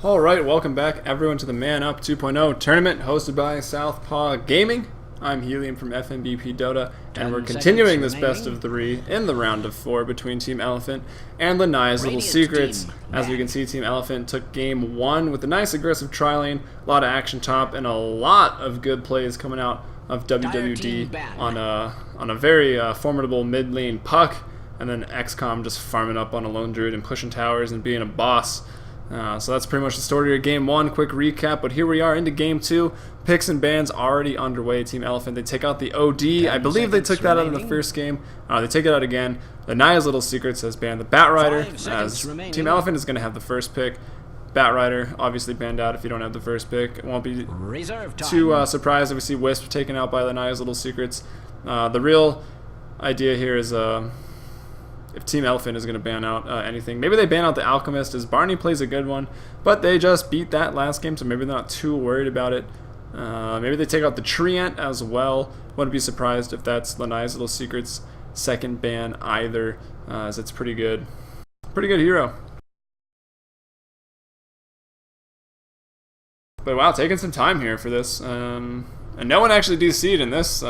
Alright, welcome back everyone to the Man Up 2.0 tournament hosted by Southpaw Gaming. I'm Helium from FMBP Dota, and we're continuing this best of 3 in the round of 4 between Team Elephant and Lanai's Little Secrets. As we can see, Team Elephant took game 1 with a nice aggressive tri-lane, a lot of action top, and a lot of good plays coming out of WWD on a very formidable mid lane puck, and then XCOM just farming up on a lone druid and pushing towers and being a boss. So that's pretty much the story of game 1. Quick recap, but here we are into game 2. Picks and bans already underway. Team Elephant, they take out the OD. I believe they took that out in the first game. They take it out again. Lanai's Little Secrets has banned the Batrider, as Team Elephant is going to have the first pick. Batrider obviously banned out if you don't have the first pick. It won't be too surprised if we see Wisp taken out by Lanai's Little Secrets. The real idea here is if Team Elephant is going to ban out anything. Maybe they ban out the Alchemist, as Barney plays a good one, but they just beat that last game, so maybe they're not too worried about it. Maybe they take out the Treant as well. Wouldn't be surprised if that's Lanai's Little Secret's second ban either, as it's pretty good. Pretty good hero. But wow, taking some time here for this. And no one actually DC'd in this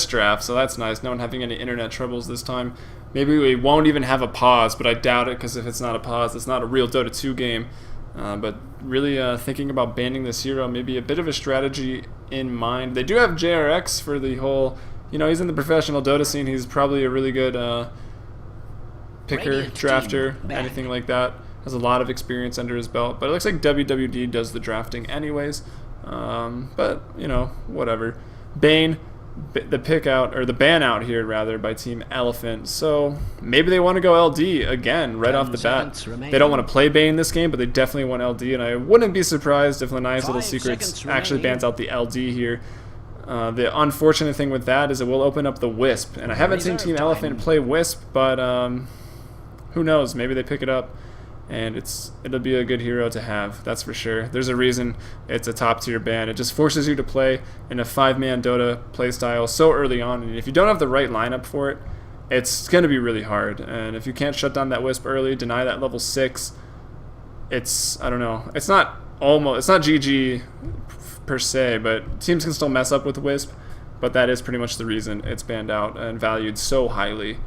draft, so that's nice. No one having any internet troubles this time. Maybe we won't even have a pause, but I doubt it, because if it's not a pause, it's not a real Dota 2 game. But really thinking about banning this hero, maybe a bit of a strategy in mind. They do have JRX for the whole, he's in the professional Dota scene. He's probably a really good picker, drafter, anything like that. Has a lot of experience under his belt. But it looks like WWD does the drafting anyways. But, whatever. Bane. The pick out, or the ban out here rather, by Team Elephant. So maybe they want to go LD again right off the bat. They don't want to play Bane this game, but they definitely want LD, and I wouldn't be surprised if Lanai's Little Secrets actually bans out the LD here. The unfortunate thing with that is it will open up the Wisp, and I haven't seen Team Elephant play Wisp, but who knows, maybe they pick it up. And it'll be a good hero to have, that's for sure. There's a reason it's a top tier ban. It just forces you to play in a 5-man Dota playstyle so early on, and if you don't have the right lineup for it, it's going to be really hard. And if you can't shut down that Wisp early, deny that level 6, I don't know. It's not GG per se, but teams can still mess up with Wisp, but that is pretty much the reason it's banned out and valued so highly.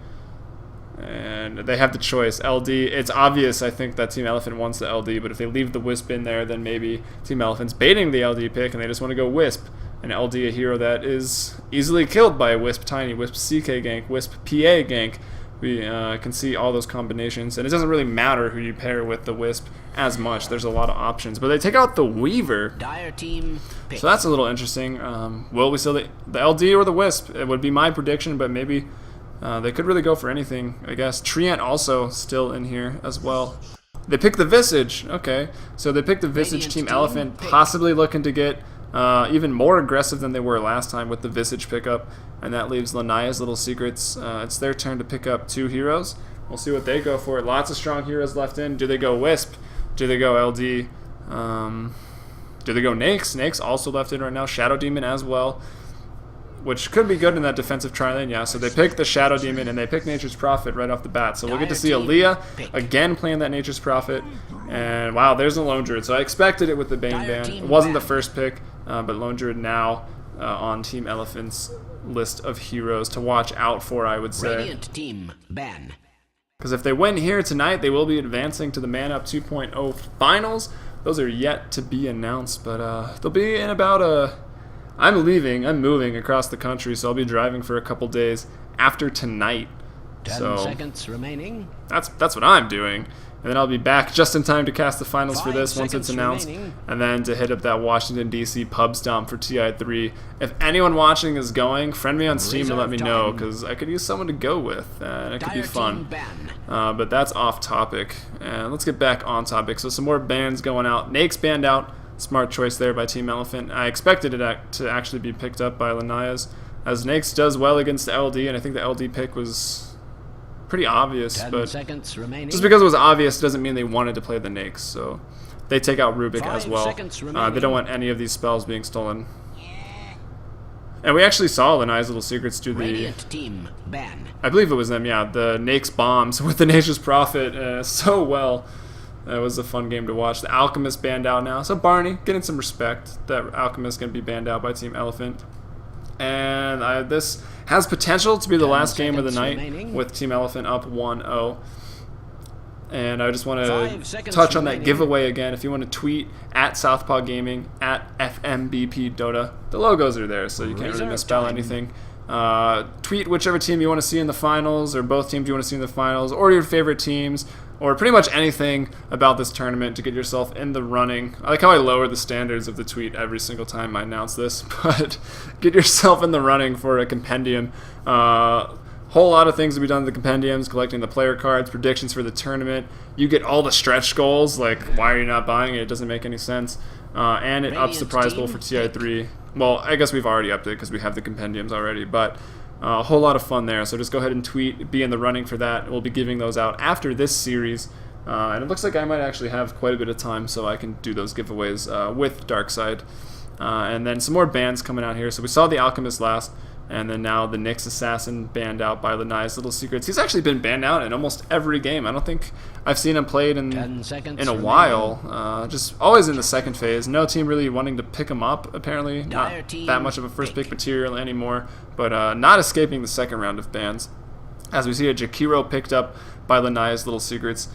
And they have the choice. LD, it's obvious, I think, that Team Elephant wants the LD, but if they leave the Wisp in there, then maybe Team Elephant's baiting the LD pick and they just want to go Wisp. And LD, a hero that is easily killed by a Wisp Tiny, Wisp CK gank, Wisp PA gank. We can see all those combinations, and it doesn't really matter who you pair with the Wisp as much. There's a lot of options. But they take out the Weaver, so that's a little interesting. Will we still the LD or the Wisp? It would be my prediction, but maybe they could really go for anything, I guess. Treant also still in here as well. They picked the Visage. Okay, so they picked the Visage. Team Elephant possibly looking to get even more aggressive than they were last time with the Visage pickup, and that leaves Lanai's Little Secrets. It's their turn to pick up 2 heroes. We'll see what they go for. Lots of strong heroes left in. Do they go Wisp? Do they go LD? Do they go Nakes? Nakes also left in right now. Shadow Demon as well, which could be good in that defensive tri-lane, yeah. So they pick the Shadow Demon, and they pick Nature's Prophet right off the bat. So we'll get to see Aaliyah again playing that Nature's Prophet. And wow, there's a Lone Druid. So I expected it with the Bane ban. It wasn't the first pick, but Lone Druid now on Team Elephant's list of heroes to watch out for, I would say. Because if they win here tonight, they will be advancing to the Man Up 2.0 finals. Those are yet to be announced, but they'll be in about I'm moving across the country, so I'll be driving for a couple days after tonight. 10 seconds remaining. That's what I'm doing. And then I'll be back just in time to cast the finals for this once it's announced. And then to hit up that Washington, D.C. pub stomp for TI3. If anyone watching is going, friend me on Steam and let me know, because I could use someone to go with, and it could be fun. But that's off topic. And let's get back on topic. So some more bans going out. Nake's banned out. Smart choice there by Team Elephant. I expected it to actually be picked up by Lanai's, as Nakes does well against the LD, and I think the LD pick was pretty obvious, but just because it was obvious doesn't mean they wanted to play the Nakes, so they take out Rubik as well. They don't want any of these spells being stolen. And we actually saw Lanai's Little Secrets do the, I believe it was them, yeah, the Nakes bombs with the Nature's Prophet so well. It was a fun game to watch. The Alchemist banned out now, so Barney getting some respect. That Alchemist going to be banned out by Team Elephant. And this has potential to be the last game of the night with Team Elephant up 1-0. And I just want to touch on that giveaway again. If you want to tweet at Southpaw Gaming, at FMBP Dota, the logos are there, so you can't really misspell anything. Tweet whichever team you want to see in the finals, or both teams you want to see in the finals, or your favorite teams, or pretty much anything about this tournament to get yourself in the running. I like how I lower the standards of the tweet every single time I announce this, but get yourself in the running for a compendium. Whole lot of things to be done in the compendiums, collecting the player cards, predictions for the tournament. You get all the stretch goals, like why are you not buying it? It doesn't make any sense. And it ups the prize pool for TI3. Well, I guess we've already upped it because we have the compendiums already, but a whole lot of fun there. So just go ahead and tweet, be in the running for that. We'll be giving those out after this series. And it looks like I might actually have quite a bit of time so I can do those giveaways with Darkside. And then some more bans coming out here. So we saw the Alchemist last. And then now the Nyx Assassin banned out by Lanai's Little Secrets. He's actually been banned out in almost every game. I don't think I've seen him played in a while. Just always in the second phase. No team really wanting to pick him up, apparently. Not that much of a first pick material anymore. But not escaping the second round of bans. As we see a Jakiro picked up by Lanai's Little Secrets.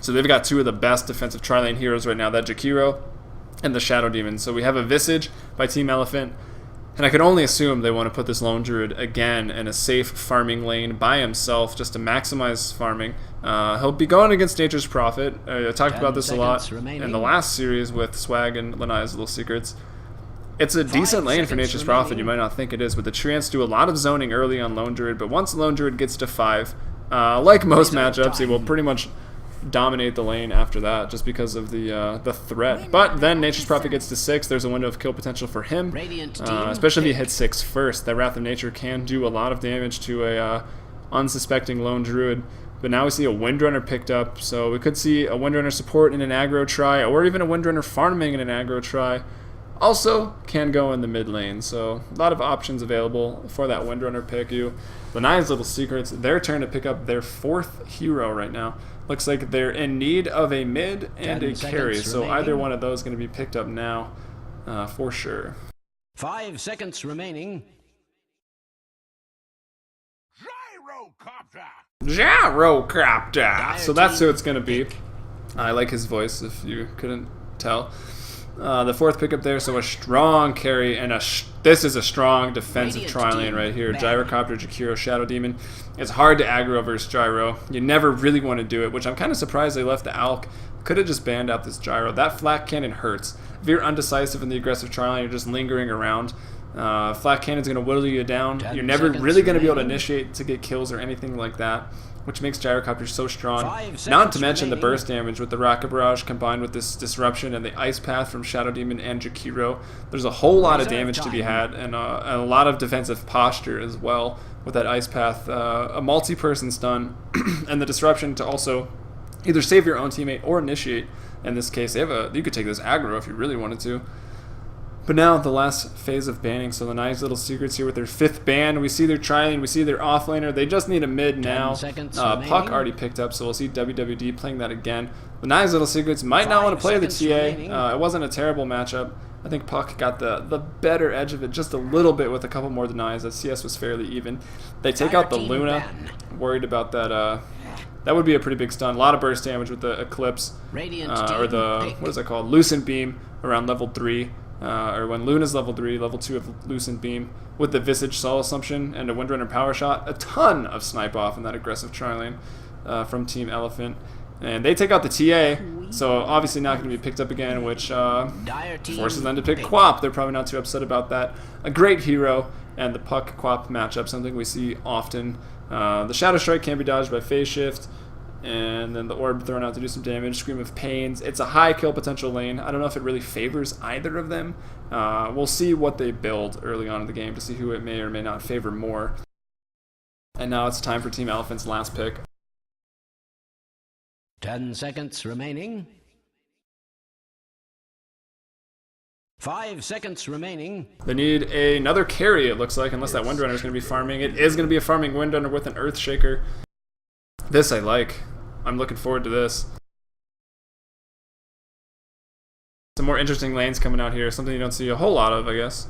So they've got two of the best defensive tri-lane heroes right now. That Jakiro and the Shadow Demon. So we have a Visage by Team Elephant. And I can only assume they want to put this Lone Druid again in a safe farming lane by himself just to maximize farming. He'll be going against Nature's Prophet. I talked about this a lot in the last series with Swag and Lanai's Little Secrets. It's a decent lane for Nature's Prophet. You might not think it is, but the Treants do a lot of zoning early on Lone Druid. But once Lone Druid gets to 5, like most matchups, he will pretty much dominate the lane after that just because of the threat. But then Nature's Prophet gets to 6. There's a window of kill potential for him, especially if he hits 6 first. That Wrath of Nature can do a lot of damage to a unsuspecting Lone Druid. But now we see a Windrunner picked up, so we could see a Windrunner support in an aggro try, or even a Windrunner farming in an aggro try. Also can go in the mid lane, so a lot of options available for that Windrunner pick. Lanai's Little Secrets, their turn to pick up their 4th hero right now. Looks like they're in need of a mid and a carry, so either one of those is going to be picked up now for sure. 5 seconds remaining. Gyrocopter! So that's who it's going to be. I like his voice, if you couldn't tell. The 4th pickup there, so a strong carry, and this is a strong defensive tri-lane right here. Gyrocopter, Jakiro, Shadow Demon. It's hard to aggro versus Gyro. You never really want to do it, which I'm kind of surprised they left the Alk. Could have just banned out this Gyro. That Flak Cannon hurts. If you're undecisive in the aggressive tri-lane, you're just lingering around. Flak Cannon's going to whittle you down. You're never really going to be able to initiate to get kills or anything like that, which makes Gyrocopter so strong. Not to mention the burst damage with the Rocket Barrage combined with this Disruption and the Ice Path from Shadow Demon and Jakiro. There's a whole lot of damage to be had, and a lot of defensive posture as well with that Ice Path. A multi-person stun, and the Disruption to also either save your own teammate or initiate. In this case, you could take this aggro if you really wanted to. But now the last phase of banning, so the Lanai's Little Secrets here with their 5th ban. We see their tri-lane, we see their offlaner. They just need a mid now. Puck already picked up, so we'll see WWD playing that again. The Lanai's Little Secrets might not want to play the TA. It wasn't a terrible matchup. I think Puck got the better edge of it just a little bit with a couple more denies. That CS was fairly even. They take out the Luna. Worried about that. That would be a pretty big stun. A lot of burst damage with the Eclipse. Or the, what is it called? Lucent Beam around level 3. Or when Luna's level 3, level 2 of Lucent Beam, with the Visage Soul Assumption and a Windrunner Power Shot, a ton of snipe off in that aggressive tri-lane from Team Elephant. And they take out the TA, so obviously not going to be picked up again, which forces them to pick Quap. They're probably not too upset about that. A great hero, and the Puck-Quap matchup, something we see often. The Shadow Strike can be dodged by Phase Shift, and then the Orb thrown out to do some damage. Scream of Pains. It's a high kill potential lane. I don't know if it really favors either of them. We'll see what they build early on in the game to see who it may or may not favor more. And now it's time for Team Elephant's last pick. 10 seconds remaining. 5 seconds remaining. They need another carry, it looks like, unless that Windrunner is going to be farming. It is going to be a farming Windrunner with an Earthshaker. This I like. I'm looking forward to this. Some more interesting lanes coming out here, something you don't see a whole lot of, I guess.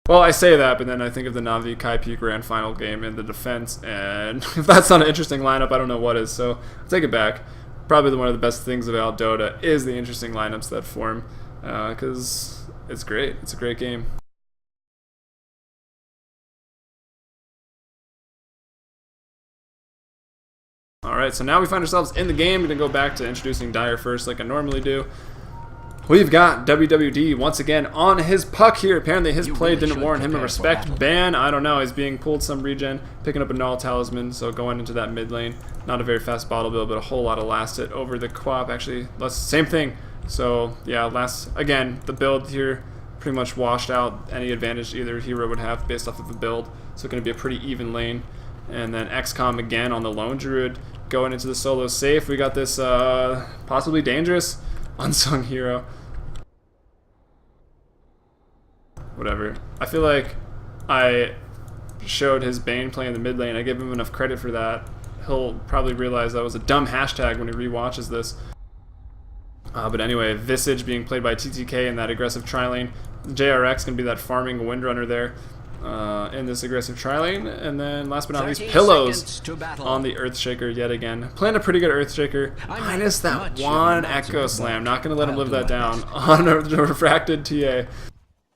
Well, I say that, but then I think of the Na'Vi Kaipi Grand Final game in the defense, and if that's not an interesting lineup, I don't know what is, so I'll take it back. Probably one of the best things about Dota is the interesting lineups that form, because it's great. It's a great game. Alright, so now we find ourselves in the game. We're going to go back to introducing Dyer first like I normally do. We've got WWD once again on his puck here. Apparently his play didn't warrant him a respect ban. I don't know. He's being pulled some regen, picking up a null talisman, so going into that mid lane. Not a very fast bottle build, but a whole lot of last hit over the Quap. Actually, same thing. So yeah, again, the build here pretty much washed out any advantage either hero would have based off of the build. So it's going to be a pretty even lane. And then XCOM again on the Lone Druid going into the solo safe. We got this possibly dangerous unsung hero. Whatever. I feel like I showed his Bane play in the mid lane. I give him enough credit for that. He'll probably realize that was a dumb hashtag when he rewatches this. But anyway, Visage being played by TTK in that aggressive tri-lane. JRX going to be that farming windrunner there in this aggressive tri-lane. And then last but not least, Pillows on the Earthshaker yet again. Playing a pretty good Earthshaker, minus that one Echo Slam. Not going to let him live that down on a refracted TA.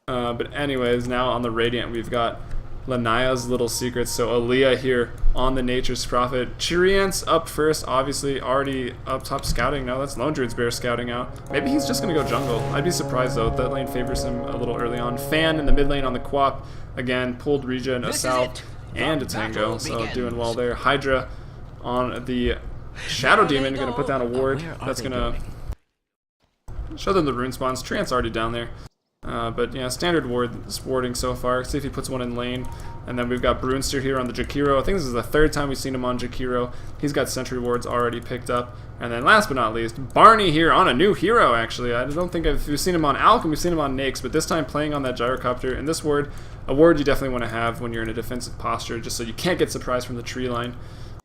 But anyways, now on the Radiant, we've got Lanaya's Little Secrets. So Aaliyah here on the Nature's Prophet. Chiriant's up first, obviously already up top scouting. No, that's Lone Druid's Bear scouting out. Maybe he's just going to go jungle. I'd be surprised though. That lane favors him a little early on. Fan in the mid lane on the Quap. Again, pulled regen, a Sal, and a Tango. So doing well there. Hydra on the Shadow Demon. Going to put down a ward. That's going to show them the rune spawns. Chiriant's already down there. But yeah, standard warding so far. See if he puts one in lane. And then we've got Brunster here on the Jakiro. I think this is the third time we've seen him on Jakiro. He's got sentry wards already picked up. And then last but not least, Barney here on a new hero, actually. I don't think we've seen him on Alk and we've seen him on Nakes, but this time playing on that Gyrocopter. And this ward, a ward you definitely want to have when you're in a defensive posture, just so you can't get surprised from the tree line.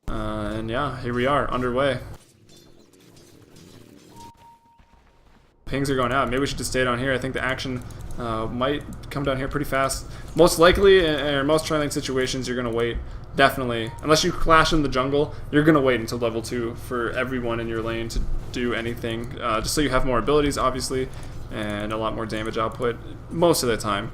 And yeah, here we are, underway. Pings are going out. Maybe we should just stay down here. I think the action might come down here pretty fast. Most likely, or most tri-lane situations, you're going to wait. Definitely. Unless you clash in the jungle, you're going to wait until level 2 for everyone in your lane to do anything. Just so you have more abilities, obviously, and a lot more damage output most of the time.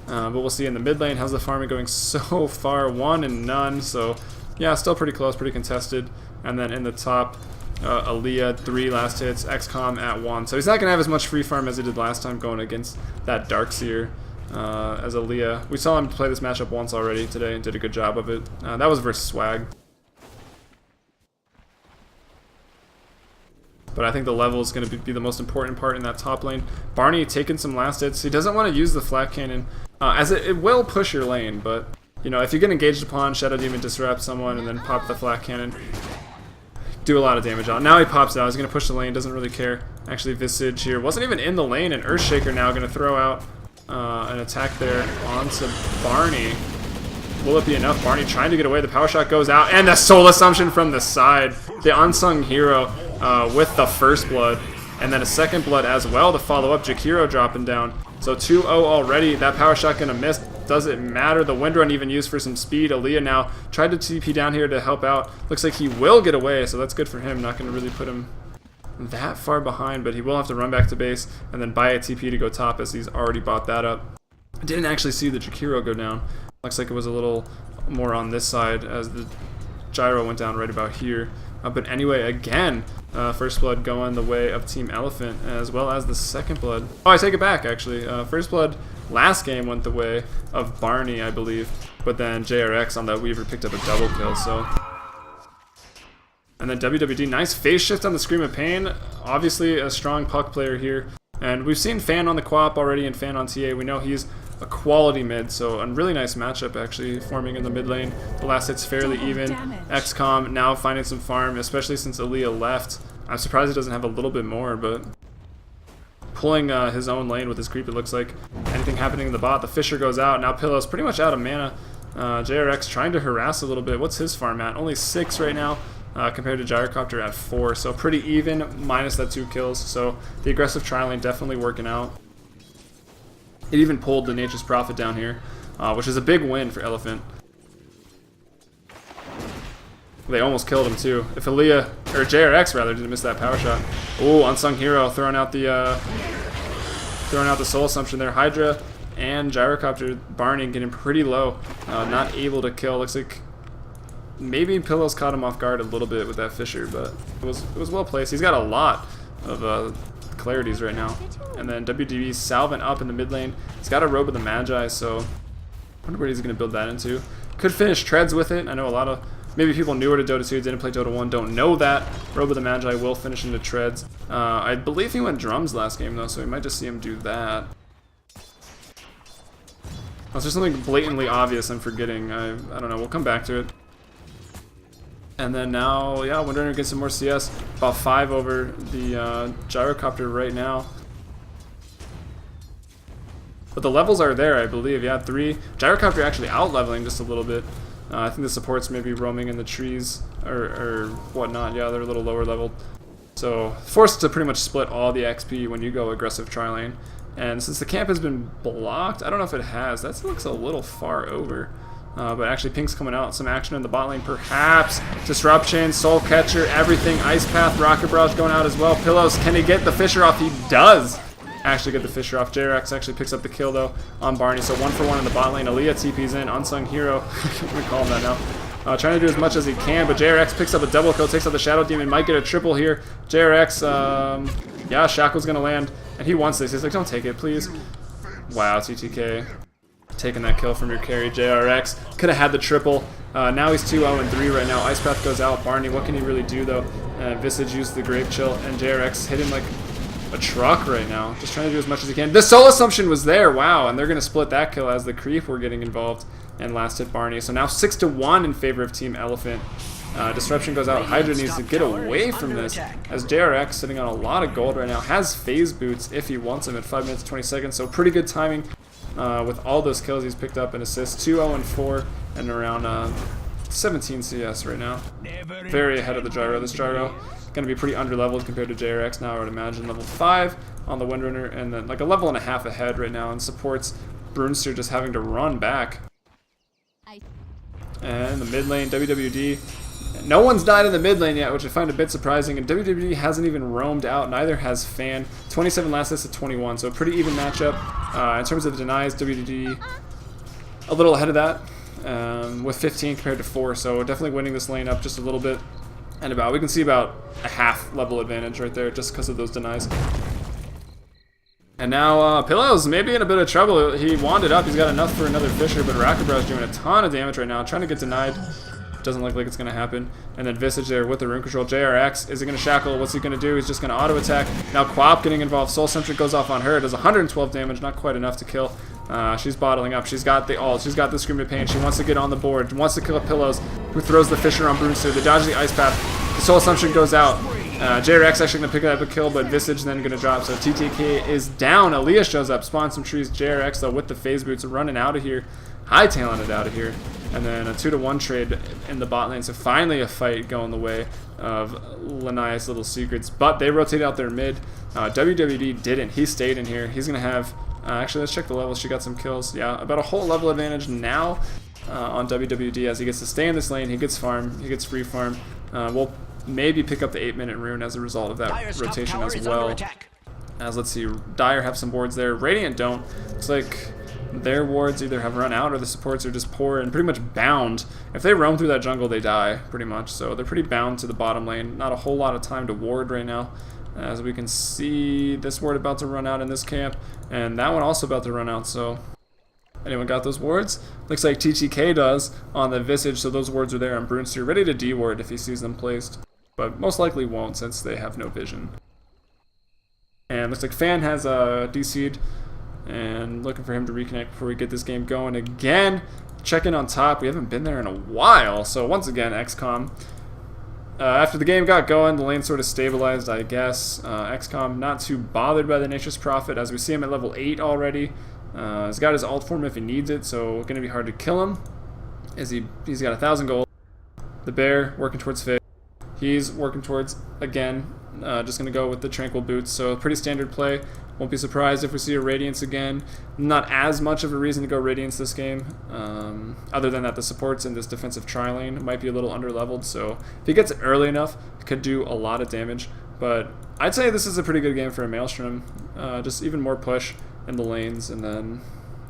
But we'll see in the mid lane. How's the farming going so far? 1 and none. So, yeah, still pretty close, pretty contested. And then in the top, Aaliyah, 3 last hits, XCOM at 1. So he's not going to have as much free farm as he did last time going against that Darkseer as Aaliyah. We saw him play this matchup once already today and did a good job of it. That was versus Swag. But I think the level is going to be the most important part in that top lane. Barney taking some last hits. He doesn't want to use the Flat Cannon, as it will push your lane, but you know, if you get engaged upon, Shadow Demon disrupt someone and then pop the Flat Cannon, do a lot of damage out. Now he pops out. He's going to push the lane. Doesn't really care. Actually, Visage here wasn't even in the lane, and Earthshaker now going to throw out an attack there onto Barney. Will it be enough? Barney trying to get away. The power shot goes out, and the Soul Assumption from the side. The unsung hero with the first blood, and then a second blood as well to follow up. Jakiro dropping down. So 2-0 already. That power shot going to miss. Doesn't matter. The Windrun even used for some speed. Aaliyah now tried to TP down here to help out. Looks like he will get away, so that's good for him. Not going to really put him that far behind, but he will have to run back to base and then buy a TP to go top as he's already bought that up. I didn't actually see the Jakiro go down. Looks like it was a little more on this side as the Gyro went down right about here. But anyway, again, First Blood going the way of Team Elephant as well as the Second Blood. Oh, I take it back, actually. First Blood last game went the way of Barney, I believe. But then JRX on that Weaver picked up a double kill, so... And then WWD, nice phase shift on the Scream of Pain. Obviously a strong puck player here. And we've seen Fan on the Quap already and Fan on TA. We know he's a quality mid, so a really nice matchup actually forming in the mid lane. The last hit's fairly even. XCOM now finding some farm, especially since Aaliyah left. I'm surprised he doesn't have a little bit more, but pulling his own lane with his creep, it looks like. Anything happening in the bot. The Fisher goes out. Now Pillow's pretty much out of mana. JRX trying to harass a little bit. What's his farm at? Only 6 right now. compared to Gyrocopter at 4. So pretty even, minus that 2 kills. So the aggressive tri-lane definitely working out. It even pulled the Nature's Prophet down here, which is a big win for Elephant. They almost killed him too. If Aaliyah, or JRX rather, didn't miss that power shot. Ooh, Unsung Hero throwing out the Soul Assumption there. Hydra and Gyrocopter Barney getting pretty low, not able to kill. Looks like maybe Pillows caught him off guard a little bit with that Fissure, but it was well placed. He's got a lot of clarities right now. And then WDB Salvant up in the mid lane. He's got a Robe of the Magi, so I wonder what he's going to build that into. Could finish Treads with it. I know a lot of maybe people newer to Dota 2, didn't play Dota 1, don't know that. Robe of the Magi will finish into Treads. I believe he went Drums last game though, so we might just see him do that. Unless there's something blatantly obvious I'm forgetting. I don't know, we'll come back to it. And then now, yeah, Windrunner gets some more CS. About 5 over the Gyrocopter right now. But the levels are there, I believe. Yeah, 3. Gyrocopter actually out-leveling just a little bit. I think the supports may be roaming in the trees or whatnot. Yeah, they're a little lower leveled. So, forced to pretty much split all the XP when you go aggressive tri-lane. And since the camp has been blocked, I don't know if it has. That looks a little far over. But actually, Pink's coming out. Some action in the bot lane, perhaps. Disruption, Soul Catcher, everything. Ice Path, Rocket Barrage going out as well. Pillows, can he get the Fissure off? He does actually get the Fissure off. JRX actually picks up the kill, though, on Barney. So 1 for 1 in the bot lane. Aaliyah TP's in. Unsung Hero. I'm going to call him that now. Trying to do as much as he can, but JRX picks up a double kill, takes out the Shadow Demon, might get a triple here. JRX, yeah, Shackle's going to land, and he wants this. He's like, don't take it, please. Wow, TTK. Taking that kill from your carry, JRX. Could have had the triple. Now he's 2-0-3 right now. Ice Path goes out. Barney, what can he really do, though? Visage used the Grave Chill, and JRX hit him like a truck right now. Just trying to do as much as he can. The Soul Assumption was there, wow, and they're going to split that kill as the Creep were getting involved and last hit Barney. So now 6-1 in favor of Team Elephant. Disruption goes out. Hydra needs to get away from this, as JRX, sitting on a lot of gold right now, has Phase Boots if he wants them at 5 minutes 20 seconds, so pretty good timing with all those kills he's picked up and assists. 2-0-4 and around 17 CS right now. Very ahead of the Gyro. This Gyro going to be pretty underleveled compared to JRX now, I would imagine. Level 5 on the Windrunner, and then like a level and a half ahead right now, and supports Brunster just having to run back. And the mid lane, WWD. No one's died in the mid lane yet, which I find a bit surprising, and WWD hasn't even roamed out, neither has Fan. 27 last hits to 21, so a pretty even matchup. In terms of the denies, WWD a little ahead of that, with 15 compared to 4, so definitely winning this lane up just a little bit. And we can see about a half level advantage right there just because of those denies. And now Pillows maybe in a bit of trouble. He wanded up, he's got enough for another Fissure, but Rakabra is doing a ton of damage right now, trying to get denied. Doesn't look like it's going to happen. And then Visage there with the rune control. JRX, is he going to shackle? What's he going to do? He's just going to auto attack. Now Quap getting involved. Soul Centric goes off on her. Does 112 damage, not quite enough to kill. She's bottling up. She's got the ult. She's got the Scream of Pain. She wants to get on the board. Wants to kill Pillows, who throws the Fissure on Brunster. They dodge the Ice Path. The Soul Assumption goes out. JRX actually going to pick up a kill, but Visage then going to drop. So TTK is down. Aaliyah shows up, spawns some trees. JRX, though, with the Phase Boots, running out of here. Hightailing it out of here. And then a 2-1 trade in the bot lane. So finally a fight going the way of Linnaeus' Little Secrets. But they rotate out their mid. WWD didn't. He stayed in here. He's going to have... actually, let's check the levels. She got some kills. Yeah, about a whole level advantage now on WWD as he gets to stay in this lane. He gets farm. He gets free farm. We'll maybe pick up the 8-minute rune as a result of that rotation as well. As let's see, Dire have some wards there. Radiant don't. Looks like their wards either have run out or the supports are just poor and pretty much bound. If they roam through that jungle, they die pretty much. So they're pretty bound to the bottom lane. Not a whole lot of time to ward right now. As we can see, this ward about to run out in this camp, and that one also about to run out. So anyone got those wards? Looks like TTK does on the Visage, so those wards are there on Brunster, ready to de-ward if he sees them placed, but most likely won't since they have no vision. And looks like Fan has DC'd, and looking for him to reconnect before we get this game going again. Check in on top. We haven't been there in a while, so once again, XCOM. After the game got going, the lane sort of stabilized, I guess. XCOM not too bothered by the Nature's Prophet, as we see him at level 8 already. He's got his ult form if he needs it, so it's going to be hard to kill him. He's got 1,000 gold. The bear working towards Fig. He's working towards, again, just going to go with the Tranquil Boots. So pretty standard play. Won't be surprised if we see a Radiance again. Not as much of a reason to go Radiance this game. Other than that, the supports in this defensive tri-lane might be a little under-leveled. So if he gets it early enough, it could do a lot of damage. But I'd say this is a pretty good game for a Maelstrom. Just even more push in the lanes, and then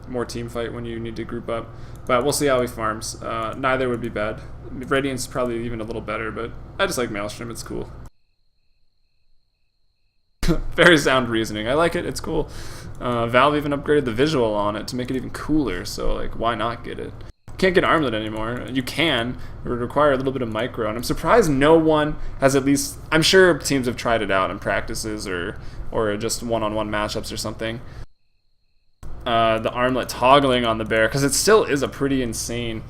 more team fight when you need to group up. But we'll see how he farms. Neither would be bad. Radiance is probably even a little better, but I just like Maelstrom. It's cool. Very sound reasoning. I like it. It's cool. Valve even upgraded the visual on it to make it even cooler, so like, why not get it? Can't get armlet anymore. You can. It would require a little bit of micro, and I'm surprised no one has at least... I'm sure teams have tried it out in practices or just one-on-one matchups or something. The armlet toggling on the bear, because it still is a pretty insane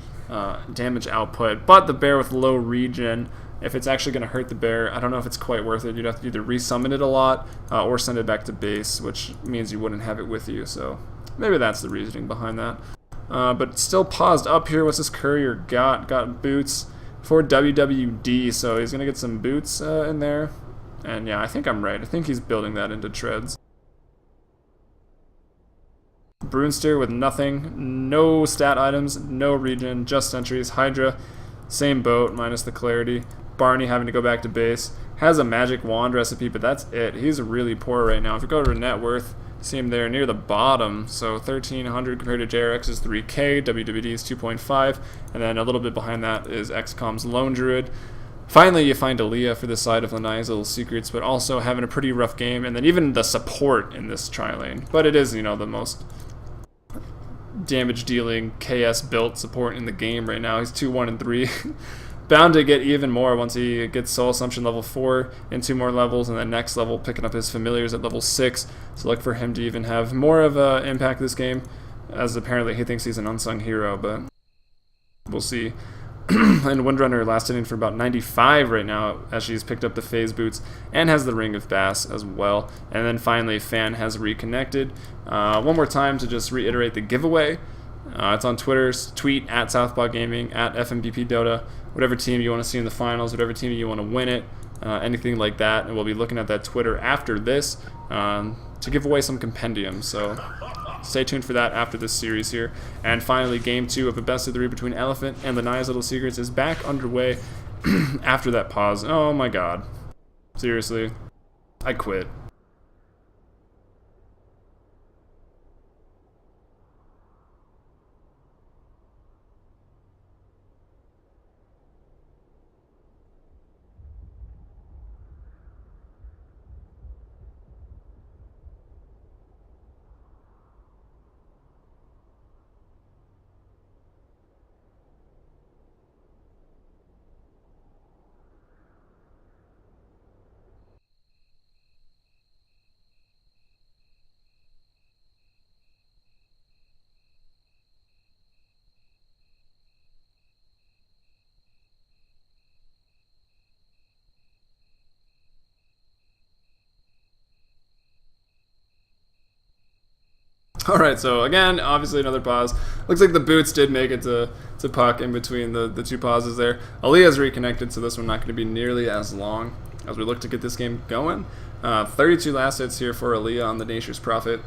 damage output, but the bear with low regen, if it's actually going to hurt the bear, I don't know if it's quite worth it. You'd have to either resummon it a lot or send it back to base, which means you wouldn't have it with you, so maybe that's the reasoning behind that. But still paused up here. What's this courier got? Got boots for WWD, so he's going to get some boots in there. And yeah, I think I'm right. I think he's building that into treads. Brunster with nothing, no stat items, no regen, just sentries. Hydra, same boat, minus the clarity. Barney having to go back to base. Has a magic wand recipe, but that's it. He's really poor right now. If you go to net worth, see him there near the bottom. So 1,300 compared to JRX's 3K, WWD's 2.5, and then a little bit behind that is XCOM's Lone Druid. Finally, you find Aaliyah for the side of Lanai's Little Secrets, but also having a pretty rough game, and then even the support in this tri-lane. But it is, you know, the most damage-dealing KS built support in the game right now. He's 2-1-3. Bound to get even more once he gets Soul Assumption level 4 in 2 more levels, and then next level picking up his familiars at level 6. So look for him to even have more of an impact this game, as apparently he thinks he's an unsung hero, but we'll see. And Windrunner last hitting for about 95 right now, as she's picked up the phase boots and has the Ring of Bass as well. And then finally, Fan has reconnected. One more time to just reiterate the giveaway. It's on Twitter. Tweet at Southpaw Gaming, at FMVP Dota, whatever team you want to see in the finals, whatever team you want to win it, anything like that. And we'll be looking at that Twitter after this to give away some compendiums. So stay tuned for that after this series here. And finally, Game 2 of a best-of-3 between Elephant and Lanai's Little Secrets is back underway after that pause. Oh my god. Seriously. I quit. Alright, so again, obviously another pause. Looks like the boots did make it to puck in between the two pauses there. Aaliyah's reconnected, so this one not going to be nearly as long as we look to get this game going. 32 last hits here for Aaliyah on the Nature's Prophet.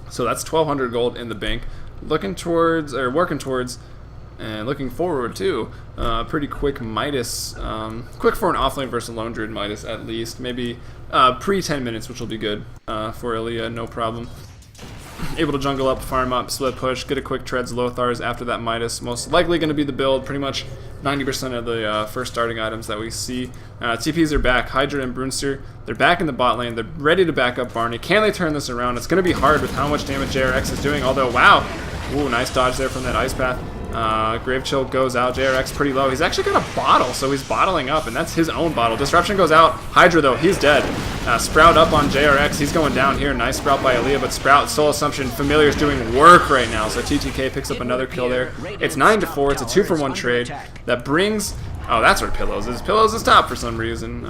So that's 1,200 gold in the bank. Working towards, and looking forward to pretty quick Midas. Quick for an offlane versus Lone Druid Midas at least. Maybe pre-10 minutes, which will be good for Aaliyah, no problem. Able to jungle up, farm up, split push, get a quick treads Lothars after that Midas. Most likely going to be the build. Pretty much 90% of the first starting items that we see. TPs are back. Hydra and Brunster, they're back in the bot lane. They're ready to back up Barney. Can they turn this around? It's going to be hard with how much damage JRX is doing. Although, wow. Ooh, nice dodge there from that Ice Path. Grave Chill goes out. JRX pretty low. He's actually got a bottle, so he's bottling up, and that's his own bottle. Disruption goes out. Hydra, though, he's dead. Sprout up on JRX. He's going down here. Nice Sprout by Aaliyah, but Sprout, Soul Assumption, Familiar's doing work right now, so TTK picks up another kill there. It's 9-4. It's a 2-for-1 trade. That brings... Oh, that's where Pillows is. Pillows is top for some reason.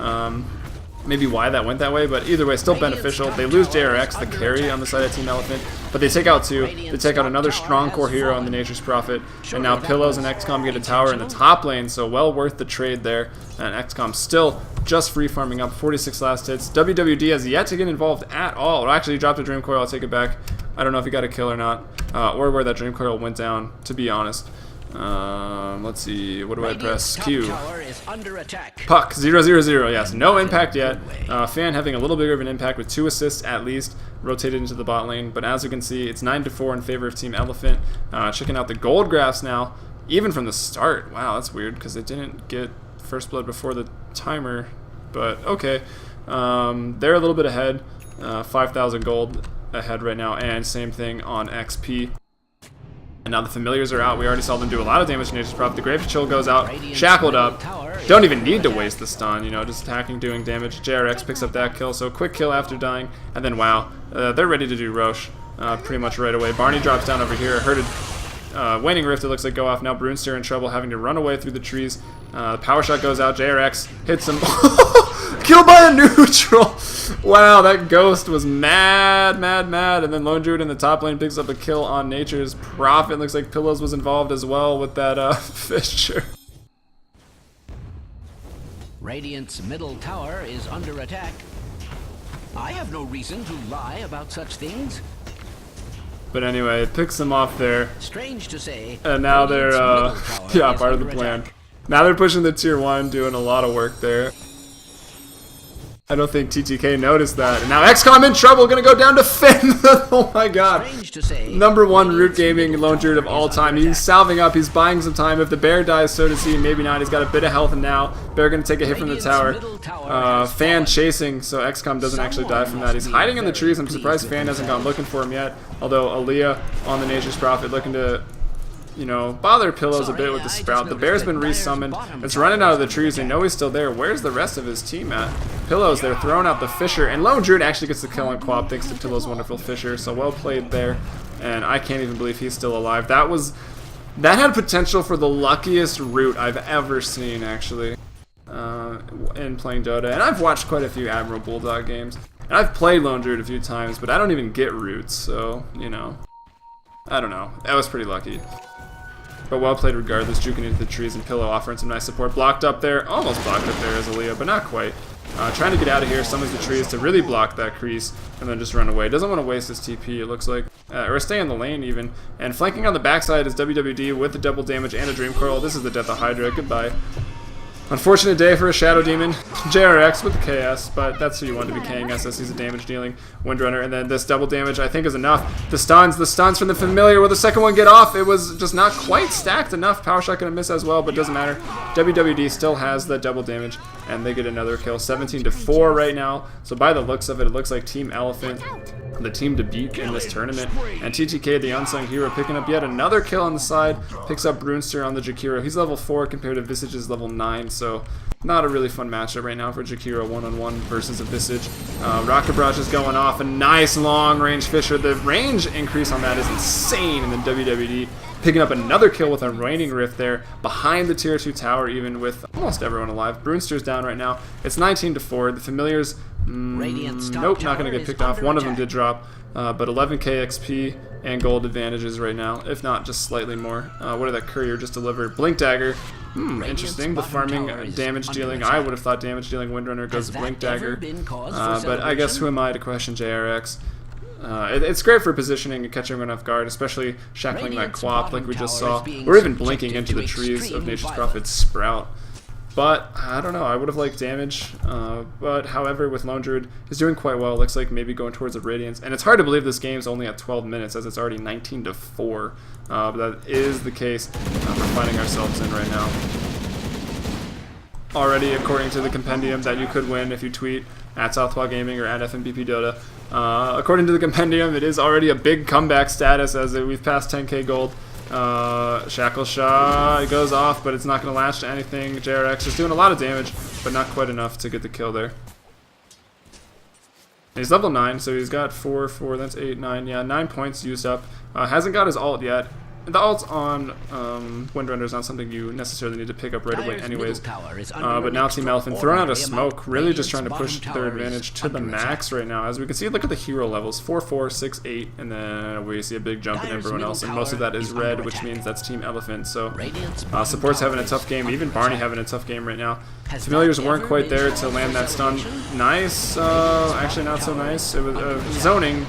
Maybe why that went that way, but either way, still beneficial. They lose JRX, the carry on the side of Team Elephant, but But they take out 2. They take out another strong core hero in the Nature's Prophet. And now Pillows and XCOM get a tower in the top lane, so well worth the trade there. And XCOM still just free farming up, 46 last hits. WWD has yet to get involved at all. Or actually, he dropped a Dream Coil, I'll take it back. I don't know if he got a kill or not, or where that Dream Coil went down, to be honest. Let's see, what do I press? Q. Puck, 0-0-0, yes, no impact yet. Fan having a little bigger of an impact with 2 assists at least, rotated into the bot lane. But as you can see, it's 9-4 in favor of Team Elephant. Checking out the gold graphs now, even from the start. Wow, that's weird, because they didn't get first blood before the timer, but okay. They're a little bit ahead, 5,000 gold ahead right now, and same thing on XP. And now the familiars are out. We already saw them do a lot of damage to Nature's Prophet. The Grave Chill goes out, shackled up. Don't even need to waste the stun, you know, just attacking, doing damage. JRX picks up that kill, so quick kill after dying. And then, wow, they're ready to do Roche pretty much right away. Barney drops down over here. Heard a Waning Rift, it looks like, go off. Now Brunster in trouble, having to run away through the trees. The power shot goes out. JRX hits him. Killed by a neutral. Wow, that ghost was mad. And then Lone Druid in the top lane picks up a kill on Nature's Prophet. Looks like Pillows was involved as well with that Fisher. Radiant's middle tower is under attack. I have no reason to lie about such things. But anyway, it picks them off there. Strange to say. And now they're, yeah, part of the plan. Now they're pushing the tier 1, doing a lot of work there. I don't think TTK noticed that. And now XCOM in trouble, gonna go down to Finn. Oh my god. #1 root gaming Lone Druid of all time. He's salving up, he's buying some time. If the bear dies, so does he, maybe not. He's got a bit of health now. Bear gonna take a hit from the tower. Fan chasing, so XCOM doesn't actually die from that. He's hiding in the trees. I'm surprised Fan hasn't gone looking for him yet. Although Aaliyah on the Nature's Prophet looking to, you know, bother Pillows a bit with the Sprout. The bear's been resummoned. It's running out of the trees. They know he's still there. Where's the rest of his team at? Pillows, they're throwing out the Fisher. And Lone Druid actually gets the kill on Quab thanks to Pillows' wonderful Fisher. So well played there. And I can't even believe he's still alive. That had potential for the luckiest root I've ever seen, actually, in playing Dota. And I've watched quite a few Admiral Bulldog games. And I've played Lone Druid a few times, but I don't even get roots. So, you know, I don't know. That was pretty lucky. But well played regardless, juking into the trees, and Pillow offering some nice support. Blocked up there, almost blocked up there as Aaliyah, but not quite. Trying to get out of here, summons the trees to really block that crease, and then just run away. Doesn't want to waste his TP, it looks like. Or stay in the lane, even. And flanking on the backside is WWD with the double damage and a Dream Coil. This is the death of Hydra, goodbye. Unfortunate day for a Shadow Demon. JRX with the KS, but that's who you want to be KS as he's a damage dealing Windrunner. And then this double damage I think is enough. The stuns from the familiar. Will the second one get off? It was just not quite stacked enough. Power shot gonna miss as well, but doesn't matter. WWD still has the double damage, and they get another kill. 17-4 right now. So by the looks of it, it looks like Team Elephant, the team to beat in this tournament. And TTK, the unsung hero, picking up yet another kill on the side. Picks up Brunster on the Jakiro. He's level 4 compared to Visage's level 9, so not a really fun matchup right now for Jakiro one-on-one versus a Visage. Rocket Barrage is going off. A nice long-range Fisher. The range increase on that is insane. And then WWD picking up another kill with a Waning Rift there behind the tier 2 tower, even with almost everyone alive. Brunster's down right now. It's 19-4. The Familiars, nope, not going to get picked off. One of them did drop, but 11k XP and gold advantages right now, if not just slightly more. What did that Courier just deliver? Blink Dagger. Interesting. The farming damage dealing. I would have thought damage dealing Windrunner goes to Blink Dagger. But I guess who am I to question JRX? It's great for positioning and catching everyone off guard, especially shackling that Quap like we just saw, or even blinking into the trees of Nature's Prophet's Sprout. But, I don't know, I would have liked damage, but however, with Lone Druid, he's doing quite well. Looks like maybe going towards a Radiance, and it's hard to believe this game's only at 12 minutes, as it's already 19-4, but that is the case we're finding ourselves in right now. Already, according to the compendium, that you could win if you tweet at Southpaw Gaming or at FMBP Dota. According to the compendium, it is already a big comeback status, as we've passed 10k gold. Shackle Shot, it goes off, but it's not going to latch to anything. JRX is doing a lot of damage, but not quite enough to get the kill there. And he's level 9, so he's got 4, that's 8, 9, yeah, 9 points used up. Hasn't got his ult yet. the ult on Windrunner is not something you necessarily need to pick up right away anyways. But now Team Elephant throwing out a smoke, really just trying to push their advantage to the max right now. As we can see, look at the hero levels, 4, 4, 6, 8, and then we see a big jump in everyone else, and most of that is red, which means that's Team Elephant. So support's having a tough game, even Barney having a tough game right now. Familiars weren't quite there to land that stun. Nice, actually not so nice. It was zoning.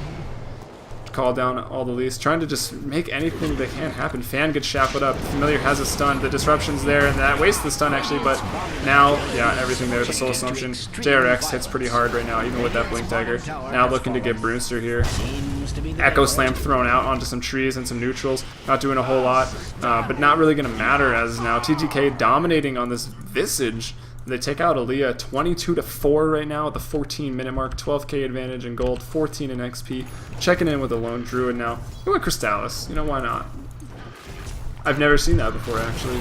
Call down all the least, trying to just make anything they can happen. Fan gets shackled up. Familiar has a stun. The disruption's there, and that wastes the stun actually. But now, yeah, everything there. The soul assumption. JRX hits pretty hard right now, even with that blink dagger. Now looking to get Brewster here. Echo Slam thrown out onto some trees and some neutrals. Not doing a whole lot, but not really going to matter as now TTK dominating on this Visage. They take out Aaliyah 22-4 right now at the 14-minute mark, 12k advantage in gold, 14 in XP. Checking in with a lone druid now. Go with Crystallis, you know, why not? I've never seen that before actually,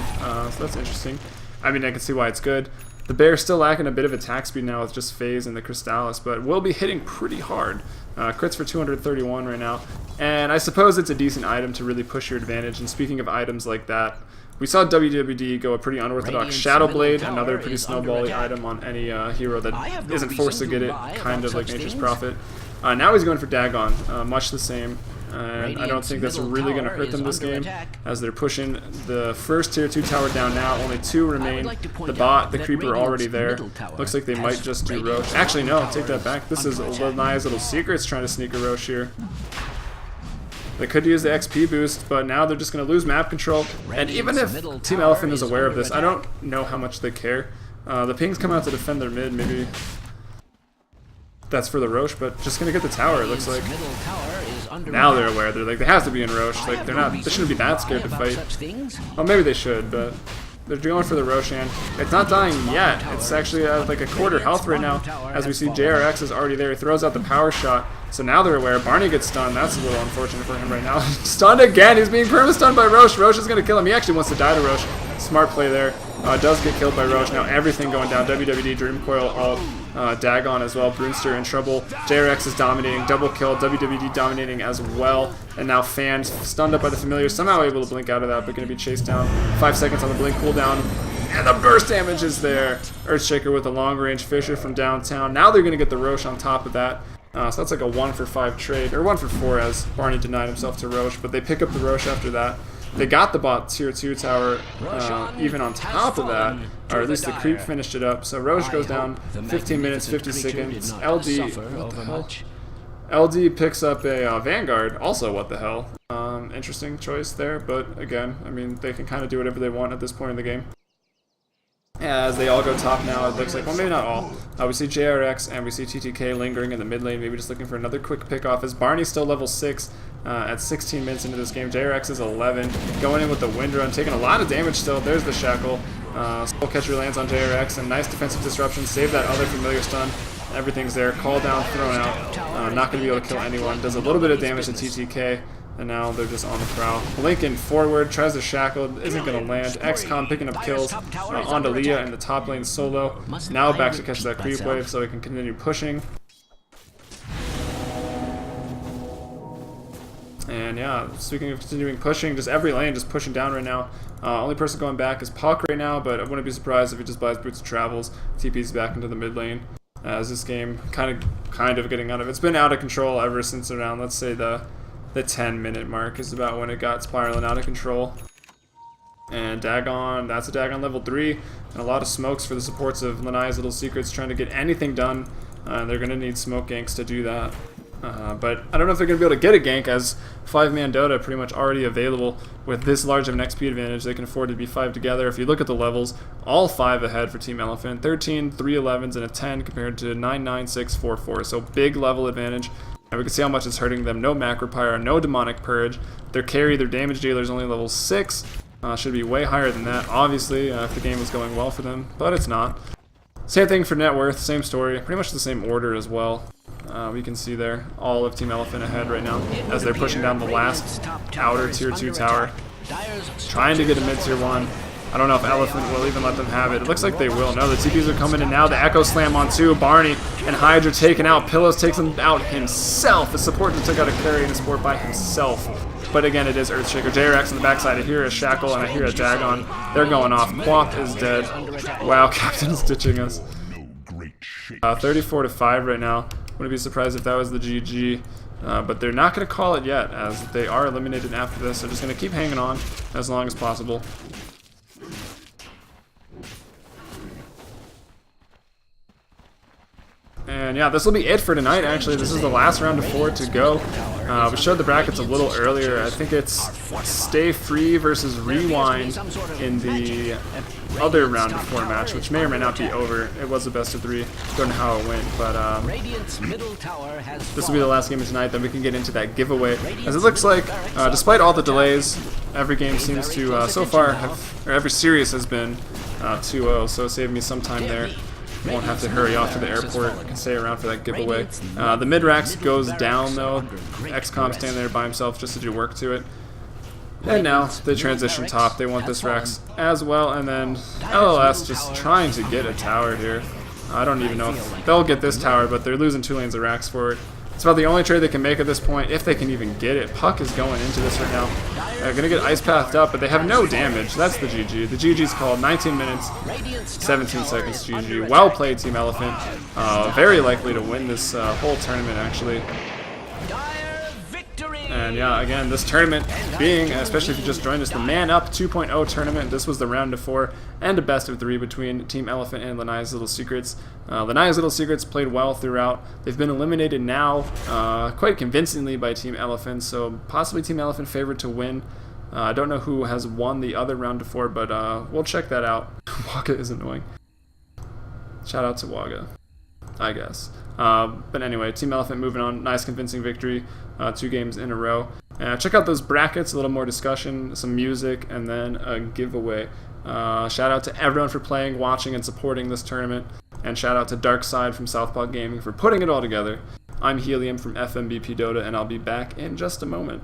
so that's interesting. I mean, I can see why it's good. The Bear's still lacking a bit of attack speed now with just Phase and the Crystallis, but will be hitting pretty hard. Crits for 231 right now, and I suppose it's a decent item to really push your advantage. And speaking of items like that, we saw WWD go a pretty unorthodox Shadow Blade, another pretty snowbally item on any hero that isn't forced to get it, kind of like Nature's Prophet. Now he's going for Dagon, much the same, and I don't think that's really going to hurt them this game, as they're pushing the first tier 2 tower down now, only 2 remain. The bot, the creeper already there. Looks like they might just do Roche. Actually no, take that back, this is Lanai's Little Secrets trying to sneak a Roche here. They could use the XP boost, but now they're just going to lose map control. And even if Team Elephant is aware of this, I don't know how much they care. The pings come out to defend their mid, maybe that's for the Roche, but just going to get the tower, it looks like. Now they're aware, they're like, they have to be in Roche, like they're not, they shouldn't be that scared to fight. Well, maybe they should, but they're going for the Roshan. It's not dying yet. It's actually at like a quarter health right now. As we see, JRX is already there. He throws out the power shot. So now they're aware. Barney gets stunned. That's a little unfortunate for him right now. Stunned again. He's being perma-stunned by Roche. Roche is going to kill him. He actually wants to die to Roche. Smart play there. Does get killed by Roche. Now everything going down. WWD, Dream Coil, ult. Dagon as well. Brewster in trouble. JRX is dominating. Double kill. WWD dominating as well. And now Fan stunned up by the Familiar. Somehow able to blink out of that, but going to be chased down. 5 seconds on the blink cooldown. And the burst damage is there. Earthshaker with a long-range Fisher from downtown. Now they're going to get the Roche on top of that. So that's like a 1-for-5 trade. Or 1-for-4 as Barney denied himself to Roche. But they pick up the Roche after that. They got the bot tier 2 tower even on top of that, or at least the creep finished it up. So Roche goes down 15 minutes, 50 seconds. LD, what the hell? LD picks up a Vanguard, also what the hell. Interesting choice there, but again, I mean, they can kind of do whatever they want at this point in the game. As they all go top now, it looks like, well, maybe not all. We see JRX and we see TTK lingering in the mid lane, maybe just looking for another quick pick off. As Barney's still level 6 at 16 minutes into this game. JRX is 11, going in with the wind run, taking a lot of damage still. There's the shackle. Soul Catcher lands on JRX, and nice defensive disruption. Save that other familiar stun. Everything's there. Call down, thrown out. Not going to be able to kill anyone. Does a little bit of damage to TTK. And now they're just on the prowl. Lincoln forward, tries to shackle, isn't going to land. XCOM picking up kills onto Leah in the top lane solo. Now back to catch that creep wave so he can continue pushing. And yeah, speaking of continuing pushing, just every lane just pushing down right now. Only person going back is Puck right now, but I wouldn't be surprised if he just buys Boots of Travels, TP's back into the mid lane. As this game kind of getting out of, it's been out of control ever since around, let's say the 10-minute mark is about when it got spiraling out of control. And Dagon, that's a Dagon level 3, and a lot of smokes for the supports of Lanai's Little Secrets trying to get anything done. They're going to need smoke ganks to do that. But I don't know if they're going to be able to get a gank, as 5-man Dota pretty much already available. With this large of an XP advantage, they can afford to be 5 together. If you look at the levels, all 5 ahead for Team Elephant. 13, 3 11s, and a 10 compared to 9, 9, 6, 4, 4. So big level advantage. And we can see how much it's hurting them. No Macro Pyre, no Demonic Purge. Their carry, their damage dealer is only level 6. Should be way higher than that, obviously, if the game was going well for them. But it's not. Same thing for net worth, same story. Pretty much the same order as well. We can see there, all of Team Elephant ahead right now as they're pushing down the last outer tier 2 tower. Trying to get a mid tier 1. I don't know if Elephant will even let them have it. It looks like they will. No, the TPs are coming in now. The Echo Slam on 2. Barney and Hydra taken out. Pillows takes him out himself. The support just took out a carry and a support by himself. but again, it is Earthshaker. JRX on the backside. I hear a Shackle and I hear a Dagon. They're going off. Quap is dead. Wow, Captain's ditching us. 34-5 right now. Wouldn't be surprised if that was the GG. But they're not going to call it yet, as they are eliminated after this. They're just going to keep hanging on as long as possible. And yeah, this will be it for tonight, actually. This is the last round of 4 to go. We showed the brackets a little earlier. I think it's Stay Free versus Rewind in the other round of 4 match, which may or may not be over. It was a best of 3. Don't know how it went, but this will be the last game of tonight. Then we can get into that giveaway. As it looks like, despite all the delays, every game seems to, so far, or every series has been 2-0, so it saved me some time there. Won't have to hurry off to the airport. I can stay around for that giveaway. The mid-racks goes down, though. XCOM standing there by himself just to do work to it. And now, they transition top. They want this racks as well. And then LLS just trying to get a tower here. I don't even know if they'll get this tower, but they're losing 2 lanes of racks for it. It's about the only trade they can make at this point, if they can even get it. Puck is going into this right now. They're going to get ice pathed up, but they have no damage. That's the GG. The GG's called 19 minutes, 17 seconds GG. Well played, Team Elephant. Very likely to win this whole tournament, actually. And yeah, again, this tournament being, especially if you just joined us, the Man Up 2.0 tournament. This was the round of 4 and a best of 3 between Team Elephant and Lanai's Little Secrets. Lanai's Little Secrets played well throughout. They've been eliminated now quite convincingly by Team Elephant, so possibly Team Elephant favored to win. I don't know who has won the other round of 4, but we'll check that out. Waga is annoying. Shout out to Waga, I guess. But anyway, Team Elephant moving on. Nice convincing victory. 2 games in a row. Check out those brackets, a little more discussion, some music, and then a giveaway. Shout out to everyone for playing, watching, and supporting this tournament. And shout out to Darkside from Southpaw Gaming for putting it all together. I'm Helium from FMBP Dota, and I'll be back in just a moment.